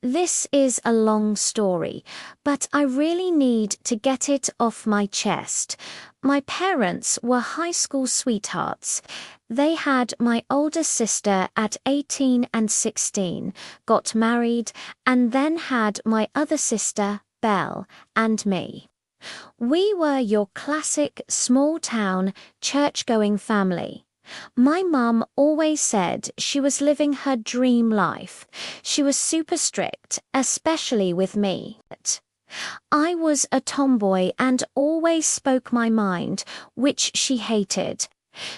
This is a long story, but I really need to get it off my chest. My parents were high school sweethearts. They had my older sister at 18 and 16, got married, and then had my other sister, Belle, and me. We were your classic small-town, church-going family. My mum always said she was living her dream life. She was super strict, especially with me. I was a tomboy and always spoke my mind, which she hated.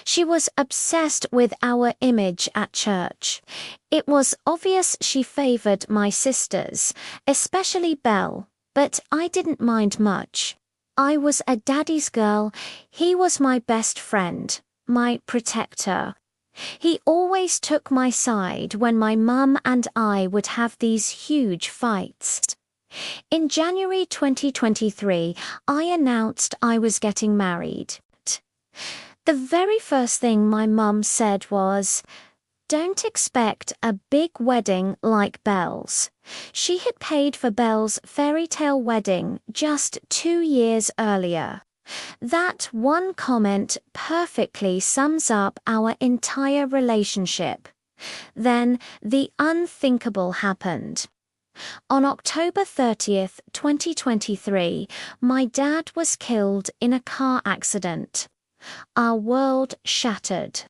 She was obsessed with our image at church. It was obvious she favored my sisters, especially Belle, but I didn't mind much. I was a daddy's girl. He was my best friend, my protector. He always took my side when my mum and I would have these huge fights. In January 2023, I announced I was getting married. The very first thing my mum said was, "Don't expect a big wedding like Belle's." She had paid for Belle's fairy tale wedding just 2 years earlier. That one comment perfectly sums up our entire relationship. Then the unthinkable happened. On October 30th, 2023, my dad was killed in a car accident. Our world shattered.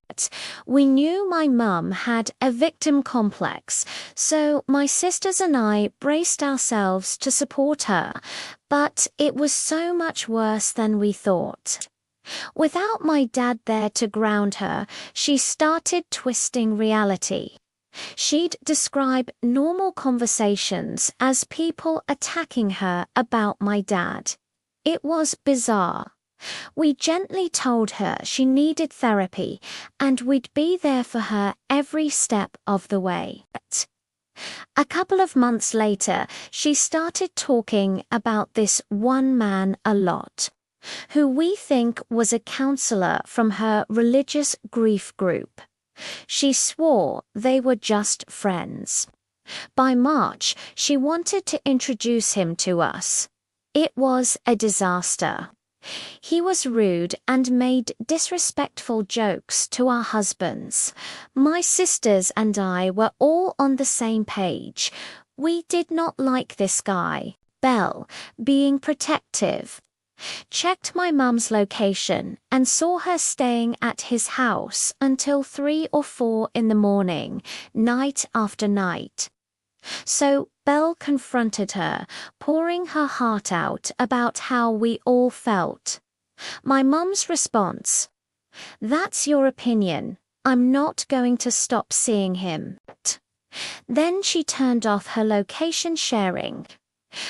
We knew my mum had a victim complex, so my sisters and I braced ourselves to support her, but it was so much worse than we thought. Without my dad there to ground her, she started twisting reality. She'd describe normal conversations as people attacking her about my dad. It was bizarre. We gently told her she needed therapy and we'd be there for her every step of the way. A couple of months later, she started talking about this one man a lot, who we think was a counselor from her religious grief group. She swore they were just friends. By March, she wanted to introduce him to us. It was a disaster. He was rude and made disrespectful jokes to our husbands. My sisters and I were all on the same page. We did not like this guy, Belle, being protective. Checked my mum's location and saw her staying at his house until 3 or 4 in the morning, night after night. So Belle confronted her, pouring her heart out about how we all felt. My mum's response: "That's your opinion. I'm not going to stop seeing him." Then she turned off her location sharing.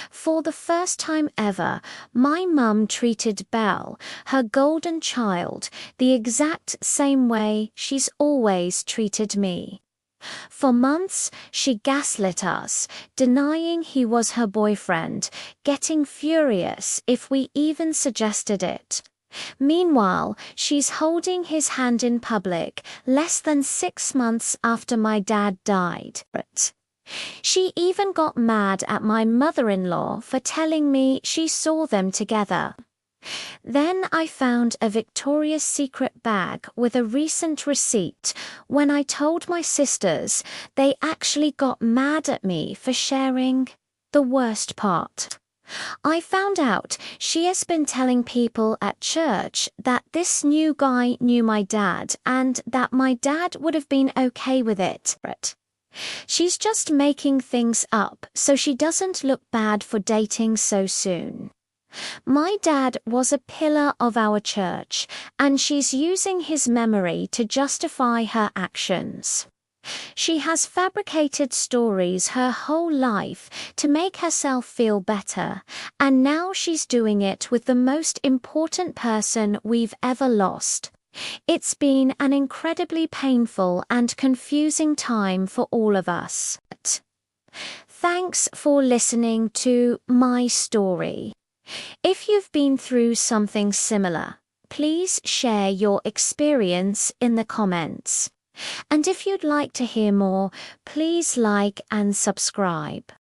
For the first time ever, my mum treated Belle, her golden child, the exact same way she's always treated me. For months, she gaslit us, denying he was her boyfriend, getting furious if we even suggested it. Meanwhile, she's holding his hand in public less than 6 months after my dad died. She even got mad at my mother-in-law for telling me she saw them together. Then I found a Victoria's Secret bag with a recent receipt. When I told my sisters, they actually got mad at me for sharing the worst part. I found out she has been telling people at church that this new guy knew my dad and that my dad would have been okay with it. She's just making things up so she doesn't look bad for dating so soon. My dad was a pillar of our church, and she's using his memory to justify her actions. She has fabricated stories her whole life to make herself feel better, and now she's doing it with the most important person we've ever lost. It's been an incredibly painful and confusing time for all of us. Thanks for listening to my story. If you've been through something similar, please share your experience in the comments. And if you'd like to hear more, please like and subscribe.